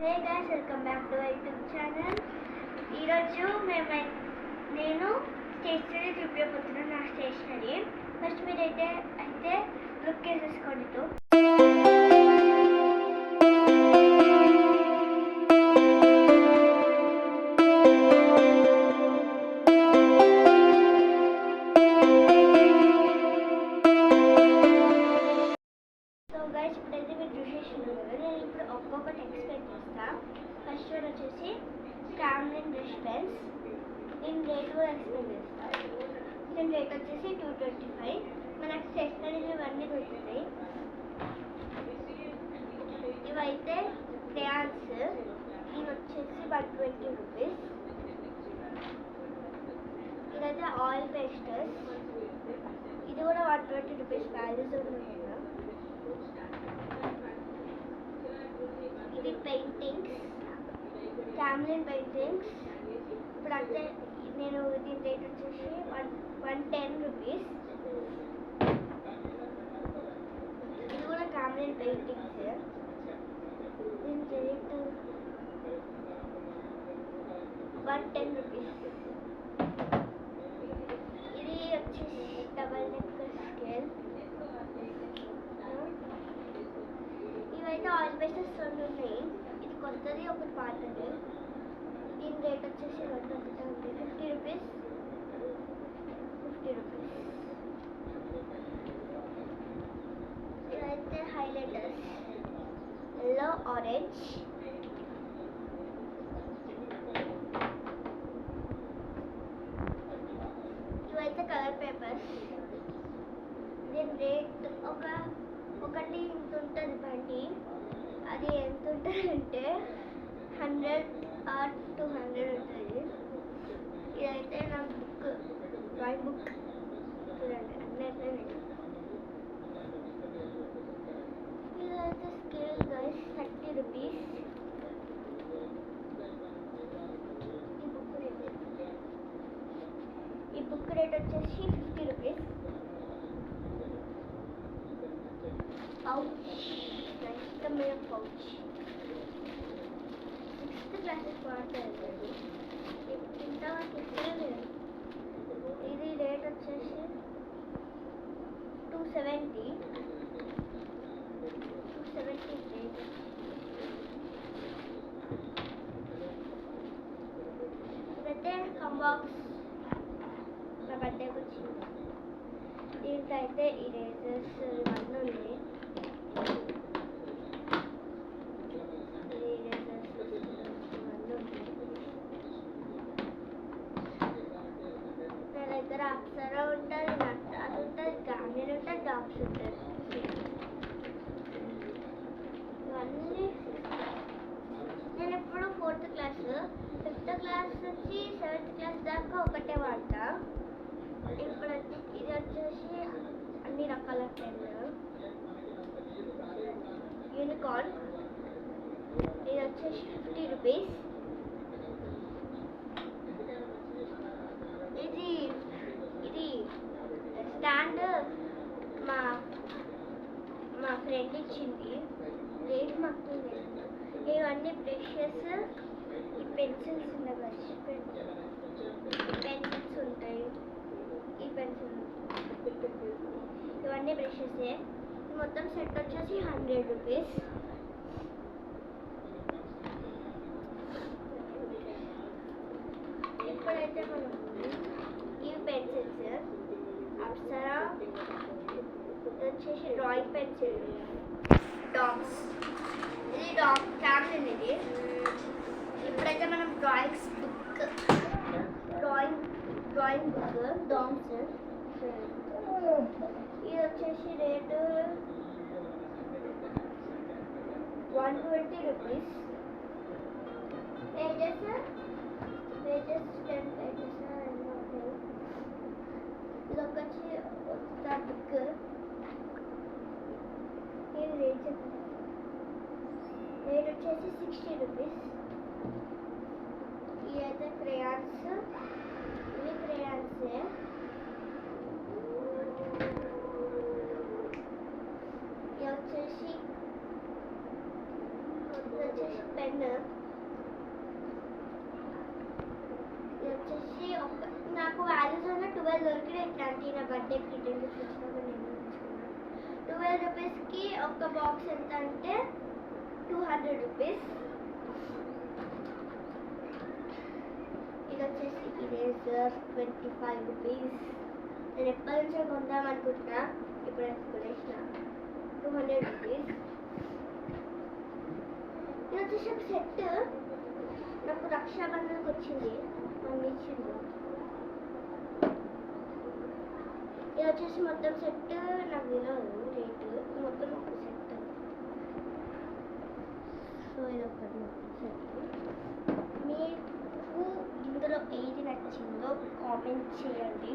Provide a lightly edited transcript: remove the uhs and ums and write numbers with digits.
Hey guys, welcome back to YouTube channel. ఈరోజు నేను stationery చూపించబోతున్నాను. నా స్టేషనరీ ఫస్ట్ మీరైతే లుక్ వేసేసుకోండి. ఇప్పుడైతే మీరు చూసేసారు కదా, నేను ఇప్పుడు ఒక్కొక్కటి ఎక్స్ప్లెయిన్ చేస్తాను. ఫస్ట్ వన్ వచ్చేసి క్యామ్లిన్ బ్రష్ పెన్స్. నేను రేట్ కూడా ఎక్స్ప్లెయిన్ చేస్తాను. దీని రేట్ వచ్చేసి 225. మనకు స్టేషనరీలు ఇవన్నీ దొరుకుతాయి. ఇవైతే క్రేయాన్స్, ఇవి వచ్చేసి 120 రూపీస్. ఇదైతే ఆయిల్ పేస్టర్స్, ఇది కూడా 120 రూపీస్ వాల్యూస్ ఉన్నాయి. ఇది పెయింటింగ్స్, క్యామ్లిన్ పెయింటింగ్స్. ఇప్పుడైతే నేను దీని రేట్ వచ్చేసి 110 రూపీస్. ఇది కూడా క్యామ్లిన్ పెయింటింగ్స్. దీని రేట్ 110 రూపీస్. ఇది వచ్చేసి డబల్ నెక్ స్కేల్. ఇవైతే ఆయిల్ పేస్టర్స్ రెండు ఉన్నాయి. ఇది కొత్తది, ఒకటి పాతది. దీని రేట్ వచ్చేసి 50 రూపీస్. ఇదైతే హైలైటర్స్, ఎల్లో, ఆరెంజ్. ఇవైతే కలర్ పేపర్స్. దీని రేట్ ఒకటి ఇంత ఉంటుంది బండి. అది ఎంత ఉంటుంది అంటే 100 or 200 ఉంటుంది. ఇదైతే నా బుక్, డ్రాయింగ్ బుక్ చూడండి, అన్నైతే. ఇదైతే స్కేల్ గైస్, 30 రూపీస్. ఈ బుక్ రేట్ వచ్చేసి 50 రూపీస్. పౌచ్, ఇష్టమైన పౌచ్. 6th క్లాసెస్ వాడతారు. ఇంతవరకు ఇస్తలేదు. ఇది రేట్ వచ్చేసి 270 రేట్. ఇదైతే కంబాక్స్, నా బర్త్డేకి వచ్చింది. దీంట్లో అయితే ఇరేజర్స్ ఇవన్నీ ఉన్నాయి. నా దగ్గర అప్సరా ఉంటుంది, నట్టాలు ఉంటుంది, క్యామ్లిన్ ఉంటుంది, డాప్స్ ఉంటుంది. ఇవన్నీ నేను ఎప్పుడు 4th క్లాస్, 5th క్లాస్ నుంచి 7th క్లాస్ దాకా ఒకటే వాడతా. ఇప్పుడైతే ఇది వచ్చేసి అన్ని రకాల పెన్నులు. యూనికార్న్, ఇది వచ్చేసి 50 రూపీస్. ఇది స్టాండ్ మా ఫ్రెండ్ ఇచ్చింది. రేట్ మాకు లేదు. ఇవన్నీ బ్రషెస్, ఈ పెన్సిల్స్ ఉన్నాయి. పెన్సిల్స్ ఉంటాయి, ఈ పెన్సిల్, ఇవన్నీ బ్రషెస్. మొత్తం సెట్ వచ్చేసి 100 రూపీస్. ఇప్పుడైతే మనం ఈ పెన్సిల్స్, అప్సరా వచ్చేసి డ్రాయింగ్ పెన్సిల్, డామ్స్. ఇది క్యామ్లిన్. ఇది ఇప్పుడైతే మనం drawing book, drawing book DOMS. ఇది వచ్చేసి రేటు 120 రూపీస్. Pages 10 pages. ఇది వచ్చి బుక్. ఇది రేట్ వచ్చేసి 60 రూపీస్. ఇవి అయితే క్రేయాన్స్, ఇవి క్రేయాన్సే. ఇది వచ్చేసి పెన్. ఇది వచ్చేసి నాకు అమెజాన్లో 12 దొరికినాయి ఇట్లాంటి నా బర్త్డేకి రిటర్న్ గిఫ్ట్ వచ్చినప్పుడు నేను తీసుకున్నాను. 12 రూపీస్కి ఒక బాక్స్ ఎంత అంటే 200 రూపీస్. ఇది వచ్చేసి ఇరేజర్ 25 రూపీస్. నేను ఎప్పటి నుంచో కొందాం అనుకుంటున్నా, ఇప్పుడు కొనేసిన 200 రూపీస్. ఇది వచ్చేసి ఒక సెట్ నాకు రక్షాబంధన్కి వచ్చింది, మమ్మీ ఇచ్చింది. ఇది వచ్చేసి మొత్తం సెట్ నాకు తెలియదు రేటు, మొత్తం ఒక సెట్. సో ఇది ఒకటి మొత్తం సెట్. మీకు ఇందులో ఏది నచ్చిందో కామెంట్ చేయండి.